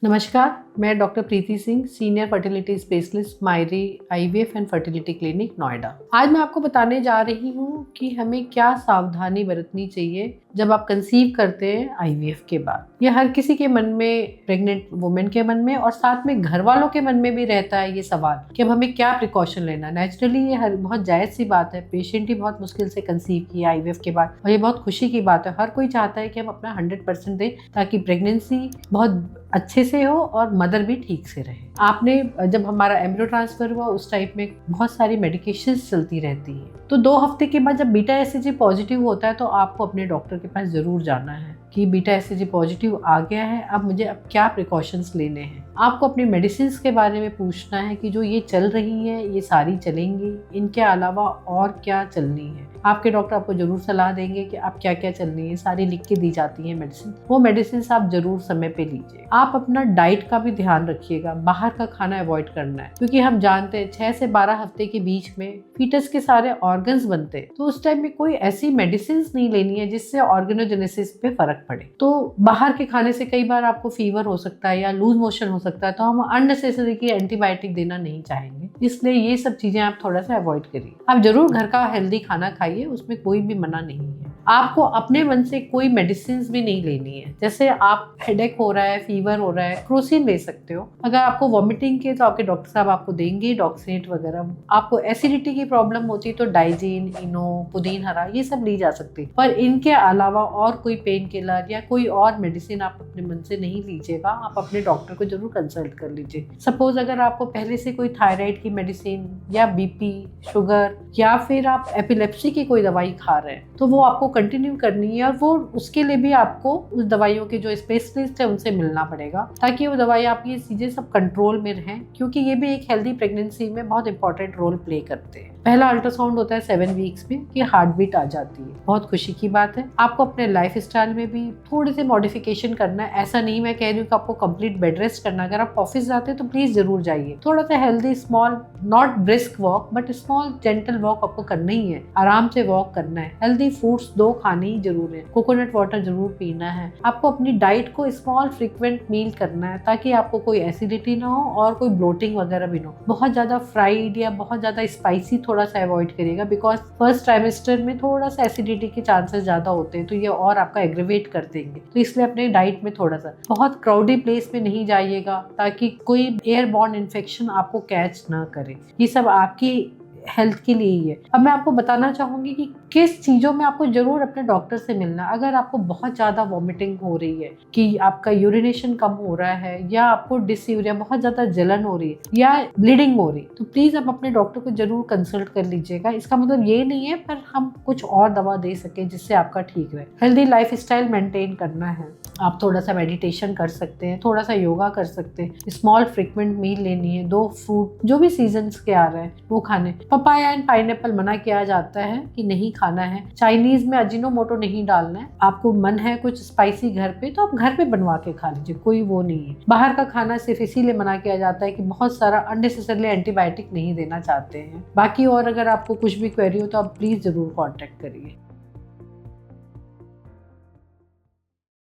नमस्कार, मैं doctor Preeti Singh, senior fertility specialist, मायरी IVF and fertility clinic, Noida. आज मैं आपको बताने जा रही हूँ कि हमें क्या सावधानी बरतनी चाहिए जब आप कंसीव करते हैं आईवीएफ के बाद। यह हर किसी के मन में, प्रेग्नेंट वुमेन के मन में और साथ में घर वालों के मन में भी रहता है ये सवाल कि अब हमें क्या प्रिकॉशन लेना। नेचुरली ये बहुत जायज़ सी बात है। पेशेंट ही बहुत मुश्किल से कंसीव किया आईवीएफ के बाद और ये बहुत खुशी की बात है। हर कोई चाहता है कि हम अपना 100% दें ताकि प्रेगनेंसी बहुत अच्छे से हो और मदर भी ठीक से रहे। आपने जब हमारा एम्ब्रियो ट्रांसफर हुआ उस टाइप में बहुत सारी मेडिकेशंस चलती रहती हैं, तो 2 हफ्ते के बाद जब बीटा एसएचजी पॉजिटिव होता है तो आपको अपने डॉक्टर के पास ज़रूर जाना है कि बीटा एसएचजी पॉजिटिव आ गया है, अब मुझे क्या प्रिकॉशंस लेने हैं। आपको अपनी मेडिसिन के बारे में पूछना है कि जो ये चल रही हैं ये सारी चलेंगी, इनके अलावा और क्या चलनी है। आपके डॉक्टर आपको ज़रूर सलाह देंगे कि आप क्या क्या चलनी है, सारी लिख के दी जाती हैं मेडिसिन। वो मेडिसिन आप ज़रूर समय पे लीजिए। आप अपना डाइट का भी ध्यान रखिएगा, बाहर का खाना अवॉइड करना है क्योंकि हम जानते हैं 6 से 12 हफ्ते के बीच में फीटस के सारे ऑर्गन्स बनते हैं, तो उस टाइम में कोई ऐसी मेडिसिन नहीं लेनी है जिससे ऑर्गेनोजेनेसिस पे फर्क पड़े। तो बाहर के खाने से कई बार आपको फीवर हो सकता है या लूज मोशन हो सकता है, तो हम अननेसेसरी की एंटीबायोटिक देना नहीं चाहेंगे, इसलिए ये सब चीजें आप थोड़ा सा अवॉइड करिए। आप जरूर घर का हेल्दी खाना खाइए, उसमें कोई भी मना नहीं है। आपको अपने मन से कोई मेडिसिन भी नहीं लेनी है। जैसे आप हेडेक हो रहा है, फीवर हो रहा है, क्रोसिन ले सकते हो। अगर आपको वॉमिटिंग के तो आपके डॉक्टर साहब आपको देंगे डॉक्सिनेट वगैरह। आपको एसिडिटी की प्रॉब्लम होती है तो डाइजीन, इनो, पुदीन हरा ये सब ली जा सकती है, पर इनके अलावा और कोई पेन किलर या कोई और मेडिसिन आप अपने मन से नहीं लीजिएगा। आप अपने डॉक्टर को जरूर कंसल्ट कर लीजिए। सपोज अगर आपको पहले से कोई थायराइड की मेडिसिन या बीपी, शुगर या फिर आप एपिलेप्सी की कोई दवाई खा रहे हैं तो वो आपको कंटिन्यू करनी है और वो उसके लिए भी आपको उस दवाइयों के जो स्पेशलिस्ट है उनसे मिलना पड़ेगा ताकि वो दवाई आपकी ये चीजें सब कंट्रोल में रहें, क्योंकि ये भी एक हेल्दी प्रेगनेंसी में बहुत इंपॉर्टेंट रोल प्ले करते हैं। पहला अल्ट्रासाउंड होता है 7 वीक्स में कि हार्ट बीट आ जाती है, बहुत खुशी की बात है। आपको अपने लाइफ स्टाइल में भी थोड़े से मॉडिफिकेशन करना है। ऐसा नहीं मैं कह रही हूँ कि आपको कंप्लीट बेड रेस्ट करना है। अगर आप ऑफिस जाते हैं तो प्लीज जरूर जाइए। थोड़ा सा healthy small, not brisk walk but small gentle walk आपको करना ही है। आराम से वॉक करना है। हेल्दी फूड्स 2 खाने ही जरूर है। कोकोनट वाटर जरूर पीना है। आपको अपनी डाइट को स्मॉल फ्रीक्वेंट मील करना है ताकि आपको कोई एसिडिटी ना हो और कोई ब्लोटिंग वगैरह भी ना हो। बहुत ज्यादा फ्राइड या बहुत ज्यादा स्पाइसी थोड़ा सा अवॉइड करिएगा, बिकॉज फर्स्ट ट्राइमेस्टर में थोड़ा सा एसिडिटी के चांसेस ज्यादा होते हैं, तो ये और आपका एग्रीवेट कर देंगे। तो इसलिए अपने डाइट में थोड़ा सा, बहुत क्राउडी प्लेस में नहीं जाइएगा ताकि कोई एयरबॉर्न इन्फेक्शन आपको कैच ना करे। ये सब आपकी हेल्थ के लिए ही है। अब मैं आपको बताना चाहूंगी कि किस चीज़ों में आपको जरूर अपने डॉक्टर से मिलना। अगर आपको बहुत ज़्यादा वॉमिटिंग हो रही है, कि आपका यूरिनेशन कम हो रहा है या आपको डिसयूरिया, बहुत ज़्यादा जलन हो रही है या ब्लीडिंग हो रही है, तो प्लीज़ आप अपने डॉक्टर को जरूर कंसल्ट कर लीजिएगा। इसका मतलब ये नहीं है पर हम कुछ और दवा दे सके जिससे आपका ठीक रहे। हेल्दी लाइफ स्टाइल मेंटेन करना है। आप थोड़ा सा मेडिटेशन कर सकते हैं, थोड़ा सा योगा कर सकते हैं, स्मॉल फ्रीक्वेंट मील लेनी है, 2 फ्रूट जो भी सीजन्स के आ रहे हैं वो खाने। पपाया एंड पाइनएप्पल मना किया जाता है कि नहीं खाना है। चाइनीज में अजीनोमोटो नहीं डालना है। आपको मन है कुछ स्पाइसी घर पे तो आप घर पे बनवा के खा लीजिए, कोई वो नहीं है। बाहर का खाना सिर्फ इसीलिए मना किया जाता है कि बहुत सारा अननेसेसरली एंटीबायोटिक नहीं देना चाहते हैं। बाकी और अगर आपको कुछ भी क्वेरी हो तो आप प्लीज जरूर कॉन्टेक्ट करिए।